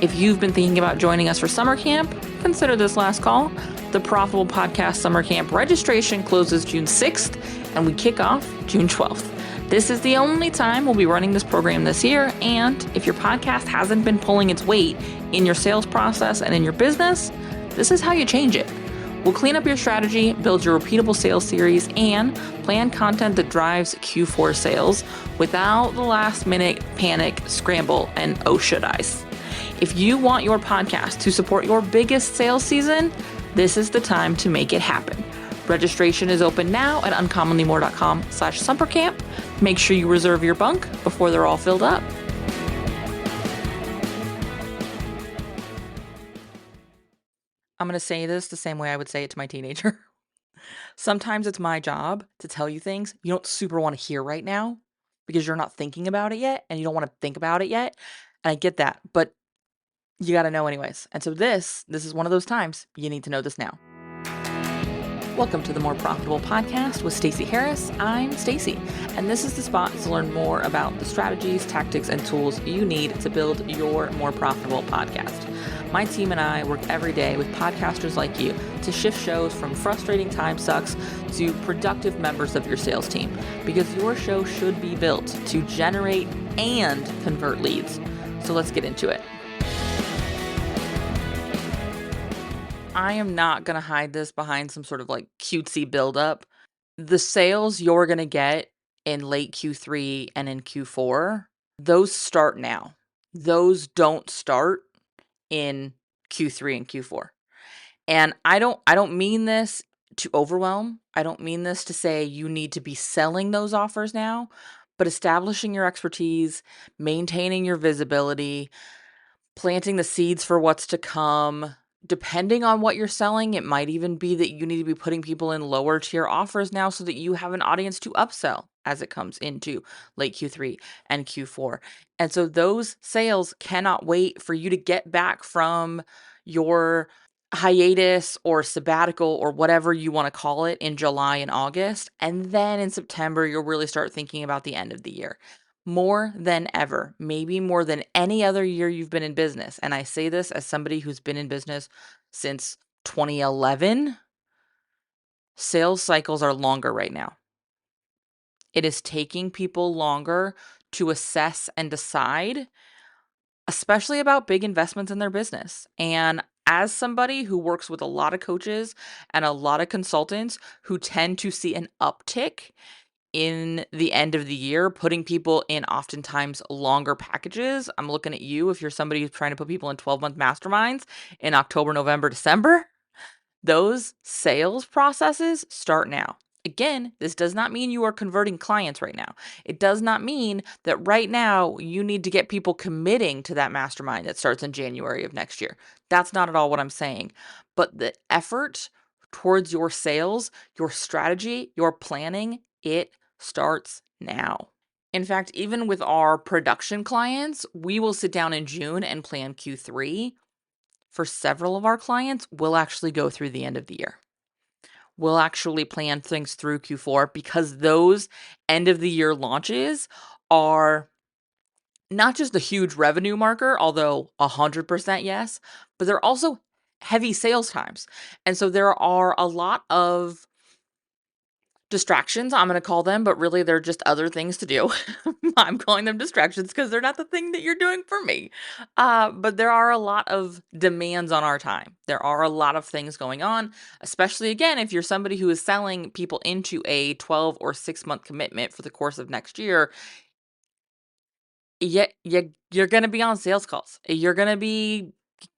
If you've been thinking about joining us for summer camp, consider this last call. The Profitable Podcast Summer Camp registration closes June 6th, and we kick off June 12th. This is the only time we'll be running this program this year, and if your podcast hasn't been pulling its weight in your sales process and in your business, this is how you change it. We'll clean up your strategy, build your repeatable sales series, and plan content that drives Q4 sales without the last-minute panic, scramble, and oh should I's. If you want your podcast to support your biggest sales season, this is the time to make it happen. Registration is open now at uncommonlymore.com/summercamp. Make sure you reserve your bunk before they're all filled up. I'm going to say this the same way I would say it to my teenager. Sometimes it's my job to tell you things you don't super want to hear right now because you're not thinking about it yet and you don't want to think about it yet. And I get that, but you got to know anyways. And so this is one of those times you need to know this now. Welcome to the More Profitable Podcast with Stacey Harris. I'm Stacey, and this is the spot to learn more about the strategies, tactics, and tools you need to build your more profitable podcast. My team and I work every day with podcasters like you to shift shows from frustrating time sucks to productive members of your sales team, because your show should be built to generate and convert leads. So let's get into it. I am not going to hide this behind some sort of like cutesy buildup. The sales you're going to get in late Q3 and in Q4, those start now. Those don't start in Q3 and Q4. And I don't mean this to overwhelm. I don't mean this to say you need to be selling those offers now, but establishing your expertise, maintaining your visibility, planting the seeds for what's to come. Depending on what you're selling, it might even be that you need to be putting people in lower tier offers now so that you have an audience to upsell as it comes into late Q3 and Q4. And so those sales cannot wait for you to get back from your hiatus or sabbatical or whatever you want to call it in July and August. And then in September, you'll really start thinking about the end of the year. More than ever, maybe more than any other year you've been in business. And I say this as somebody who's been in business since 2011. Sales cycles are longer right now. It is taking people longer to assess and decide, especially about big investments in their business. And as somebody who works with a lot of coaches and a lot of consultants who tend to see an uptick in the end of the year, putting people in oftentimes longer packages. I'm looking at you if you're somebody who's trying to put people in 12-month masterminds in October, November, December. Those sales processes start now. Again, this does not mean you are converting clients right now. It does not mean that right now you need to get people committing to that mastermind that starts in January of next year. That's not at all what I'm saying. But the effort towards your sales, your strategy, your planning, it starts now. In fact, even with our production clients, we will sit down in June and plan Q3. For several of our clients, we'll actually go through the end of the year. We'll actually plan things through Q4 because those end of the year launches are not just a huge revenue marker, although 100% yes, but they're also heavy sales times. And so there are a lot of distractions, I'm going to call them, but really they're just other things to do. I'm calling them distractions because they're not the thing that you're doing for me. But there are a lot of demands on our time. There are a lot of things going on, especially again, if you're somebody who is selling people into a 12 or 6-month commitment for the course of next year. You're going to be on sales calls. You're going to be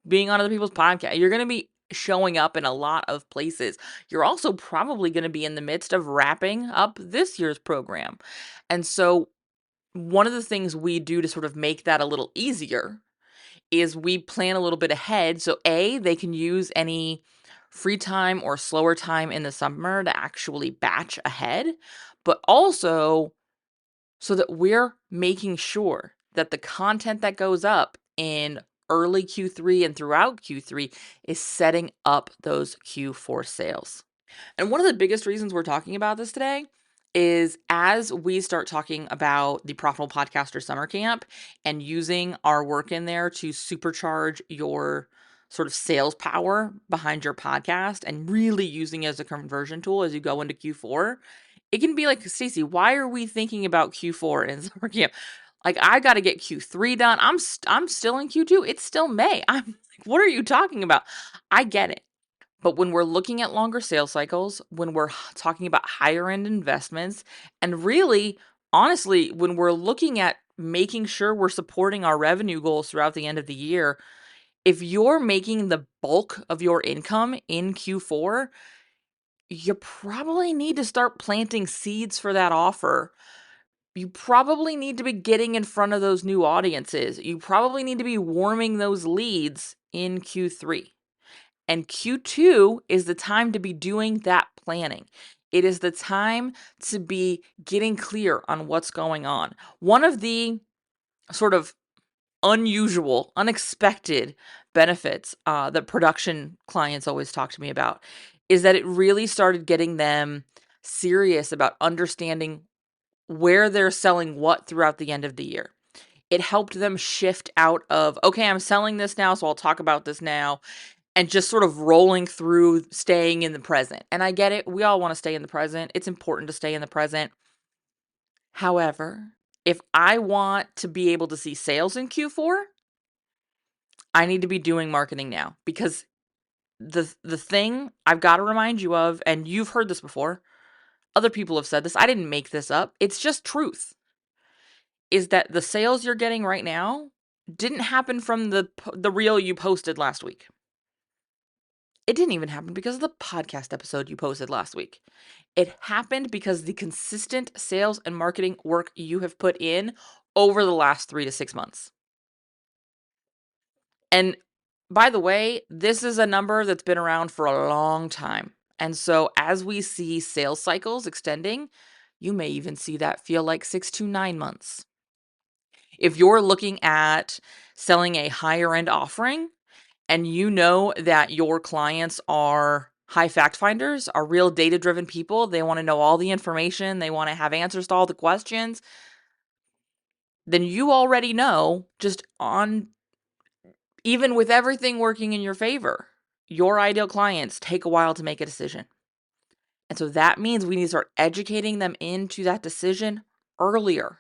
being on other people's podcasts. You're going to be showing up in a lot of places. You're also probably going to be in the midst of wrapping up this year's program. And so one of the things we do to sort of make that a little easier is we plan a little bit ahead. So they can use any free time or slower time in the summer to actually batch ahead, but also so that we're making sure that the content that goes up in early Q3 and throughout Q3 is setting up those Q4 sales. And one of the biggest reasons we're talking about this today is as we start talking about the Profitable Podcaster Summer Camp and using our work in there to supercharge your sort of sales power behind your podcast and really using it as a conversion tool as you go into Q4, it can be like, Stacey, why are we thinking about Q4 in summer camp? Like, I got to get Q3 done. I'm still in Q2. It's still May. I'm like, what are you talking about? I get it. But when we're looking at longer sales cycles, when we're talking about higher end investments, and really, honestly, when we're looking at making sure we're supporting our revenue goals throughout the end of the year, if you're making the bulk of your income in Q4, you probably need to start planting seeds for that offer. You probably need to be getting in front of those new audiences. You probably need to be warming those leads in Q3. And Q2 is the time to be doing that planning. It is the time to be getting clear on what's going on. One of the sort of unusual, unexpected benefits that production clients always talk to me about is that it really started getting them serious about understanding where they're selling what throughout the end of the year. It helped them shift out of, okay, I'm selling this now, so I'll talk about this now, and just sort of rolling through staying in the present. And I get it. We all want to stay in the present. It's important to stay in the present. However, if I want to be able to see sales in Q4, I need to be doing marketing now, because the thing I've got to remind you of, and you've heard this before, other people have said this, I didn't make this up, it's just truth, is that the sales you're getting right now didn't happen from the reel you posted last week. It didn't even happen because of the podcast episode you posted last week. It happened because the consistent sales and marketing work you have put in over the last 3 to 6 months. And by the way, this is a number that's been around for a long time. And so as we see sales cycles extending, you may even see that feel like 6 to 9 months. If you're looking at selling a higher end offering, and you know that your clients are high fact finders, are real data driven people, they want to know all the information, they want to have answers to all the questions, then you already know, just on, even with everything working in your favor, your ideal clients take a while to make a decision. And so that means we need to start educating them into that decision earlier.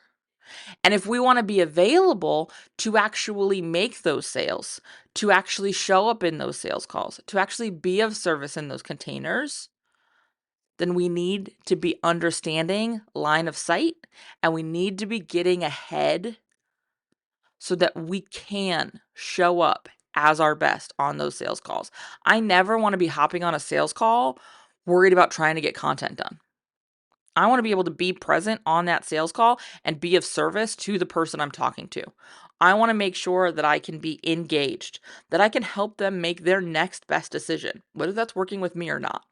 And if we want to be available to actually make those sales, to actually show up in those sales calls, to actually be of service in those containers, then we need to be understanding line of sight, and we need to be getting ahead so that we can show up as our best on those sales calls. I never want to be hopping on a sales call worried about trying to get content done. I want to be able to be present on that sales call and be of service to the person I'm talking to. I want to make sure that I can be engaged, that I can help them make their next best decision, whether that's working with me or not.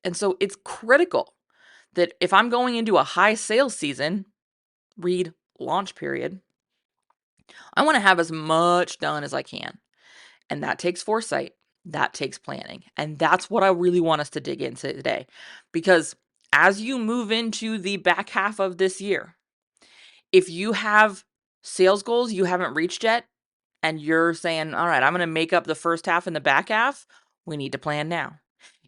And so it's critical that if I'm going into a high sales season, read launch period, I want to have as much done as I can. And that takes foresight. That takes planning. And that's what I really want us to dig into today. Because as you move into the back half of this year, if you have sales goals you haven't reached yet, and you're saying, all right, I'm going to make up the first half and the back half, we need to plan now.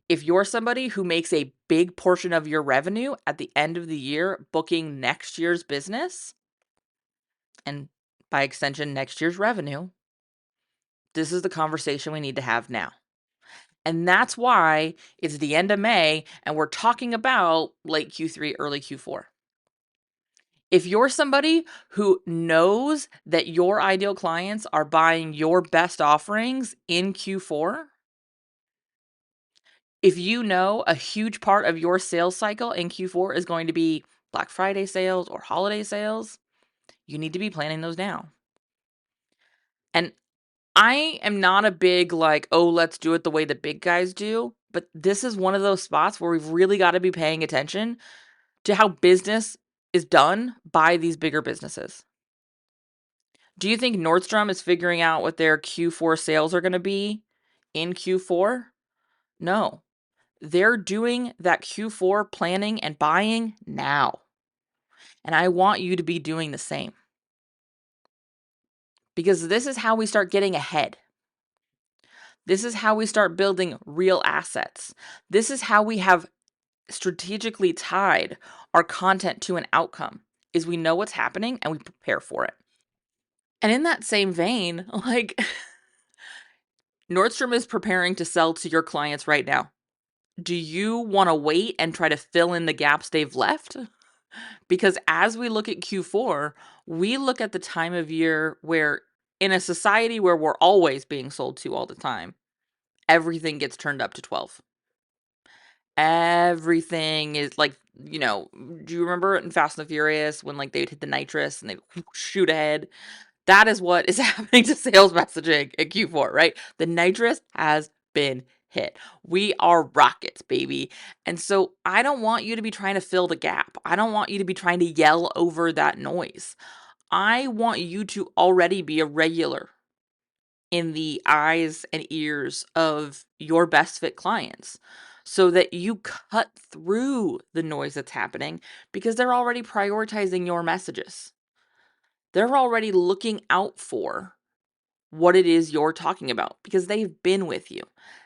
If you're somebody who makes a big portion of your revenue at the end of the year booking next year's business, and by extension, next year's revenue, this is the conversation we need to have now. And that's why it's the end of May and we're talking about late Q3, early Q4. If you're somebody who knows that your ideal clients are buying your best offerings in Q4, if you know a huge part of your sales cycle in Q4 is going to be Black Friday sales or holiday sales, you need to be planning those now. And I am not a big like, oh, let's do it the way the big guys do. But this is one of those spots where we've really got to be paying attention to how business is done by these bigger businesses. Do you think Nordstrom is figuring out what their Q4 sales are going to be in Q4? No. they're doing that Q4 planning and buying now. And I want you to be doing the same. Because this is how we start getting ahead. This is how we start building real assets. This is how we have strategically tied our content to an outcome, is we know what's happening and we prepare for it. And in that same vein, like Nordstrom is preparing to sell to your clients right now. Do you want to wait and try to fill in the gaps they've left? Because as we look at Q4, we look at the time of year where, in a society where we're always being sold to all the time, everything gets turned up to 12. Everything is like, do you remember in Fast and the Furious when like they'd hit the nitrous and they'd shoot ahead? That is what is happening to sales messaging in Q4, right? The nitrous has been hit. We are rockets, baby. And so I don't want you to be trying to fill the gap. I don't want you to be trying to yell over that noise. I want you to already be a regular in the eyes and ears of your best fit clients so that you cut through the noise that's happening because they're already prioritizing your messages. They're already looking out for what it is you're talking about because they've been with you.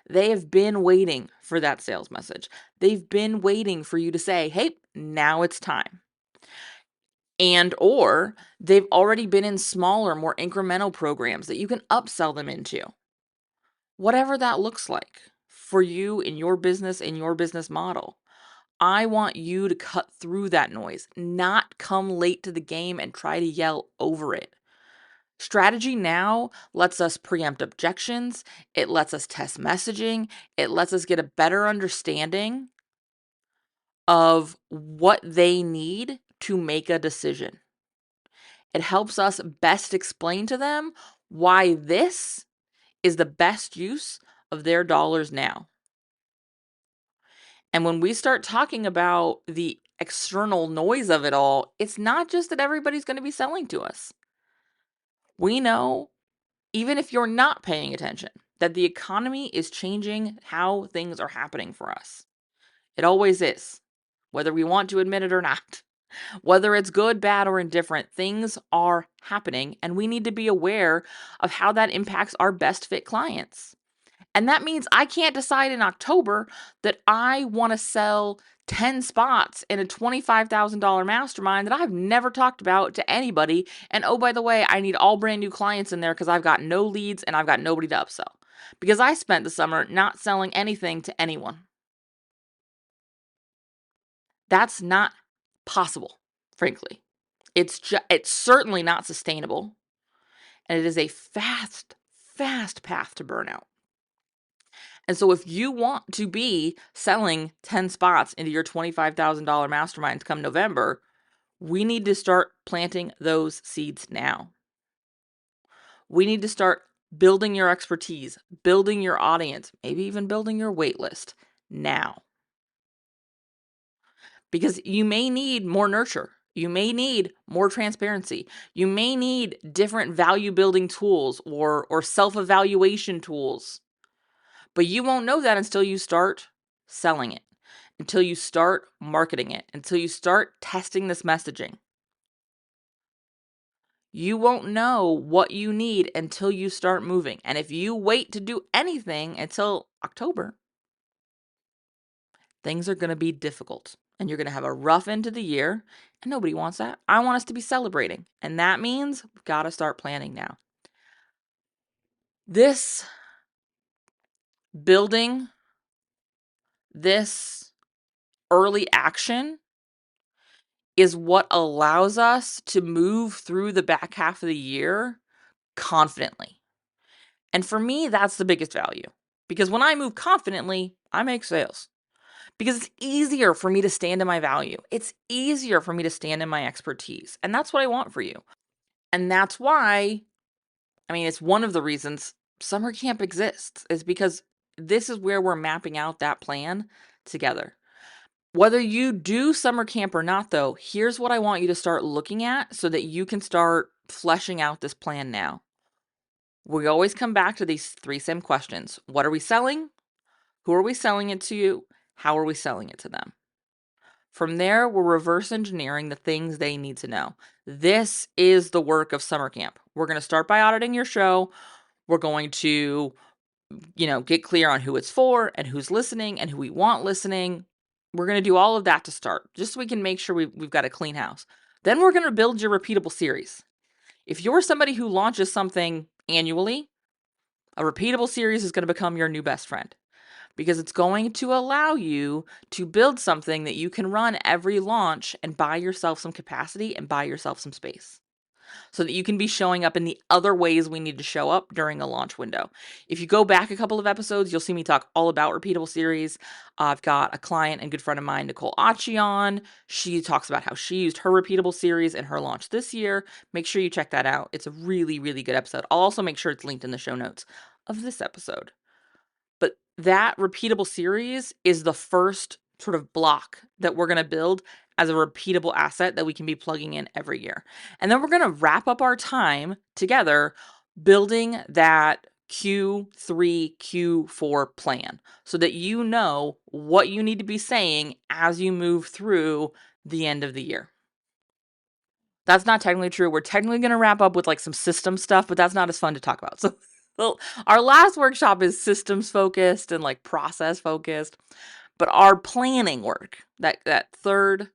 They have been waiting for that sales message. They've been waiting for you to say, hey, now it's time. And or they've already been in smaller, more incremental programs that you can upsell them into. Whatever that looks like for you in your business model. I want you to cut through that noise, not come late to the game and try to yell over it. Strategy now lets us preempt objections. It lets us test messaging. It lets us get a better understanding of what they need to make a decision. It helps us best explain to them why this is the best use of their dollars now. And when we start talking about the external noise of it all, it's not just that everybody's going to be selling to us. We know, even if you're not paying attention, that the economy is changing how things are happening for us. It always is, whether we want to admit it or not. Whether it's good, bad, or indifferent, things are happening, and we need to be aware of how that impacts our best fit clients. And that means I can't decide in October that I want to sell 10 spots in a $25,000 mastermind that I've never talked about to anybody. And oh, by the way, I need all brand new clients in there because I've got no leads and I've got nobody to upsell. Because I spent the summer not selling anything to anyone. That's not possible, frankly. It's certainly not sustainable. And it is a fast path to burnout. And so if you want to be selling 10 spots into your $25,000 mastermind come November, we need to start planting those seeds now. We need to start building your expertise, building your audience, maybe even building your wait list now. Because you may need more nurture. You may need more transparency. You may need different value building tools or self-evaluation tools. But you won't know that until you start selling it, until you start marketing it, until you start testing this messaging. You won't know what you need until you start moving. And if you wait to do anything until October, things are going to be difficult and you're going to have a rough end of the year. And nobody wants that. I want us to be celebrating. And that means we've got to start planning now. This building, this early action is what allows us to move through the back half of the year confidently. And for me, that's the biggest value. Because when I move confidently, I make sales. Because it's easier for me to stand in my value. It's easier for me to stand in my expertise. And that's what I want for you. And that's why, it's one of the reasons summer camp exists, is because this is where we're mapping out that plan together. Whether you do summer camp or not, though, here's what I want you to start looking at so that you can start fleshing out this plan now. We always come back to these three same questions. What are we selling? Who are we selling it to? How are we selling it to them? From there, we're reverse engineering the things they need to know. This is the work of summer camp. We're going to start by auditing your show. We're going to, get clear on who it's for and who's listening and who we want listening. We're going to do all of that to start, just so we can make sure we've got a clean house. Then we're going to build your repeatable series. If you're somebody who launches something annually, a repeatable series is going to become your new best friend, because it's going to allow you to build something that you can run every launch and buy yourself some capacity and buy yourself some space, so that you can be showing up in the other ways we need to show up during a launch window. If you go back a couple of episodes, you'll see me talk all about repeatable series. I've got a client and good friend of mine, Nicole Achi, on. She talks about how she used her repeatable series in her launch this year. Make sure you check that out. It's a really, really good episode. I'll also make sure it's linked in the show notes of this episode. But that repeatable series is the first sort of block that we're going to build as a repeatable asset that we can be plugging in every year. And then we're going to wrap up our time together building that Q3, Q4 plan, so that you know what you need to be saying as you move through the end of the year. That's not technically true. We're technically going to wrap up with like some system stuff, but that's not as fun to talk about. So well, our last workshop is systems focused and like process focused, but our planning work, that third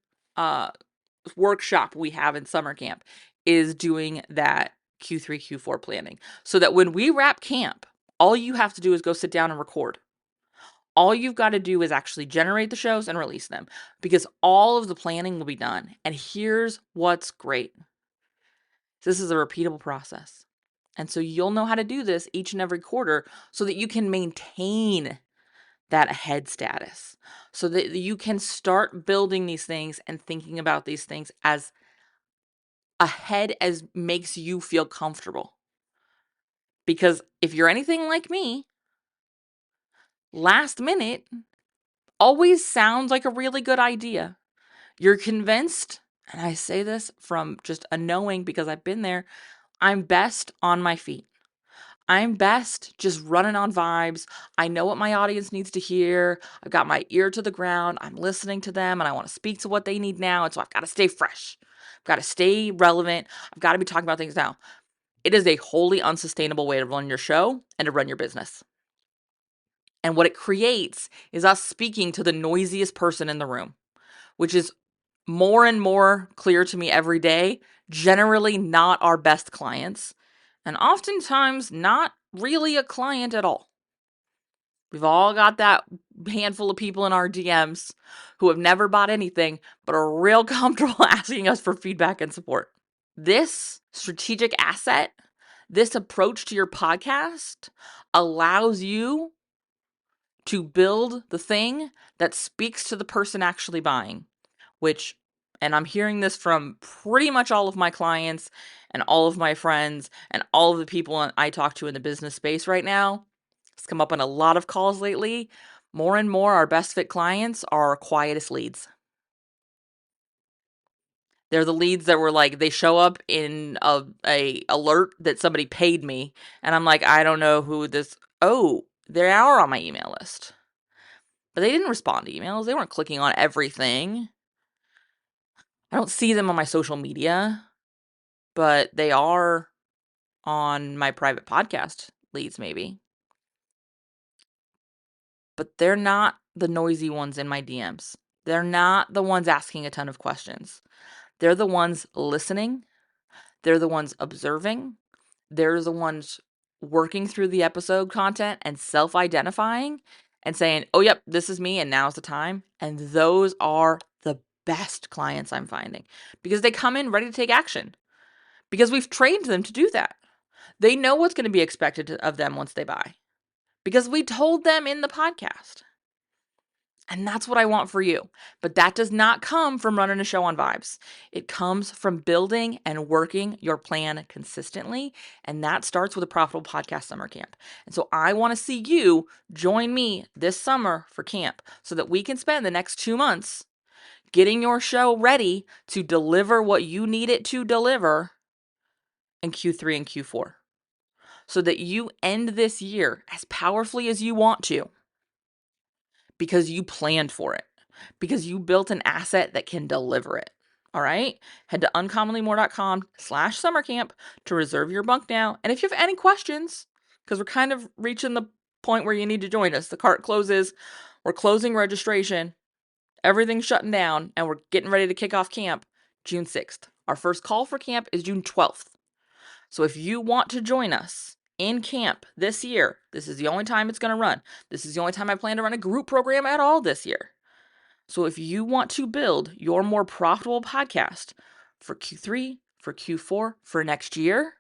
workshop we have in summer camp, is doing that Q3, Q4 planning, so that when we wrap camp, all you have to do is go sit down and record. All you've got to do is actually generate the shows and release them, because all of the planning will be done. And here's what's great. This is a repeatable process. And so you'll know how to do this each and every quarter, so that you can maintain that ahead status, so that you can start building these things and thinking about these things as ahead as makes you feel comfortable. Because if you're anything like me, last minute always sounds like a really good idea. You're convinced, and I say this from just a knowing because I've been there, I'm best on my feet. I'm best just running on vibes. I know what my audience needs to hear. I've got my ear to the ground. I'm listening to them, and I want to speak to what they need now. And so I've got to stay fresh. I've got to stay relevant. I've got to be talking about things now. It is a wholly unsustainable way to run your show and to run your business. And what it creates is us speaking to the noisiest person in the room, which is more and more clear to me every day, generally not our best clients, and oftentimes not really a client at all. We've all got that handful of people in our DMs who have never bought anything, but are real comfortable asking us for feedback and support. This strategic asset, this approach to your podcast, allows you to build the thing that speaks to the person actually buying, which, and I'm hearing this from pretty much all of my clients and all of my friends and all of the people I talk to in the business space right now. It's come up in a lot of calls lately. More and more, our best fit clients are our quietest leads. They're the leads that were like, they show up in a alert that somebody paid me, and I'm like, I don't know who this. Oh, they are on my email list, but they didn't respond to emails. They weren't clicking on everything. I don't see them on my social media, but they are on my private podcast leads, maybe. But they're not the noisy ones in my DMs. They're not the ones asking a ton of questions. They're the ones listening. They're the ones observing. They're the ones working through the episode content and self-identifying and saying, oh, yep, this is me and now's the time. And those are the best clients I'm finding, because they come in ready to take action, because we've trained them to do that. They know what's going to be expected of them once they buy, because we told them in the podcast. And that's what I want for you. But that does not come from running a show on vibes. It comes from building and working your plan consistently. And that starts with a profitable podcast summer camp. And so I want to see you join me this summer for camp, so that we can spend the next 2 months getting your show ready to deliver what you need it to deliver in Q3 and Q4, so that you end this year as powerfully as you want to. because you planned for it, because you built an asset that can deliver it. All right. Head to uncommonlymore.com/summercamp to reserve your bunk now. And if you have any questions, because we're kind of reaching the point where you need to join us, the cart closes, we're closing registration, everything's shutting down, and we're getting ready to kick off camp June 6th. Our first call for camp is June 12th. So if you want to join us in camp this year, this is the only time it's going to run. This is the only time I plan to run a group program at all this year. So if you want to build your more profitable podcast for Q3, for Q4, for next year,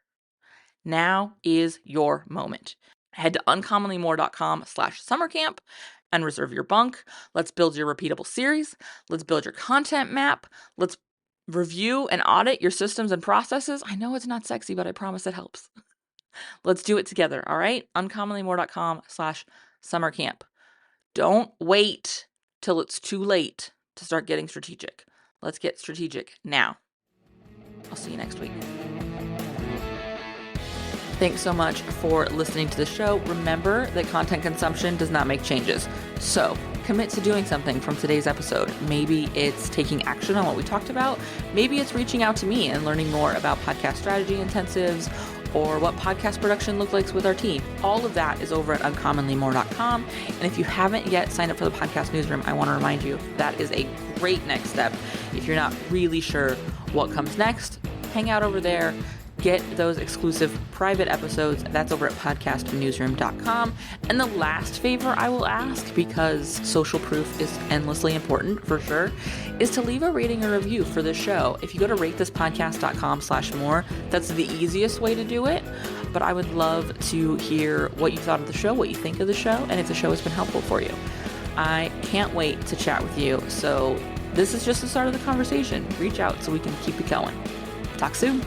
now is your moment. Head to uncommonlymore.com/summercamp and reserve your bunk. Let's build your repeatable series. Let's build your content map. Let's review and audit your systems and processes. I know it's not sexy, but I promise it helps. Let's do it together, all right? uncommonlymore.com/summercamp. Don't wait till it's too late to start getting strategic. Let's get strategic now. I'll see you next week. Thanks so much for listening to the show. Remember that content consumption does not make changes. So commit to doing something from today's episode. Maybe it's taking action on what we talked about. Maybe it's reaching out to me and learning more about podcast strategy intensives or what podcast production looks like with our team. All of that is over at uncommonlymore.com. And if you haven't yet signed up for the podcast newsroom, I want to remind you that is a great next step. If you're not really sure what comes next, hang out over there. Get those exclusive private episodes. That's over at podcastnewsroom.com. And the last favor I will ask, because social proof is endlessly important for sure, is to leave a rating or review for the show. If you go to ratethispodcast.com/more, that's the easiest way to do it. But I would love to hear what you thought of the show, what you think of the show, and if the show has been helpful for you. I can't wait to chat with you. So this is just the start of the conversation. Reach out so we can keep it going. Talk soon.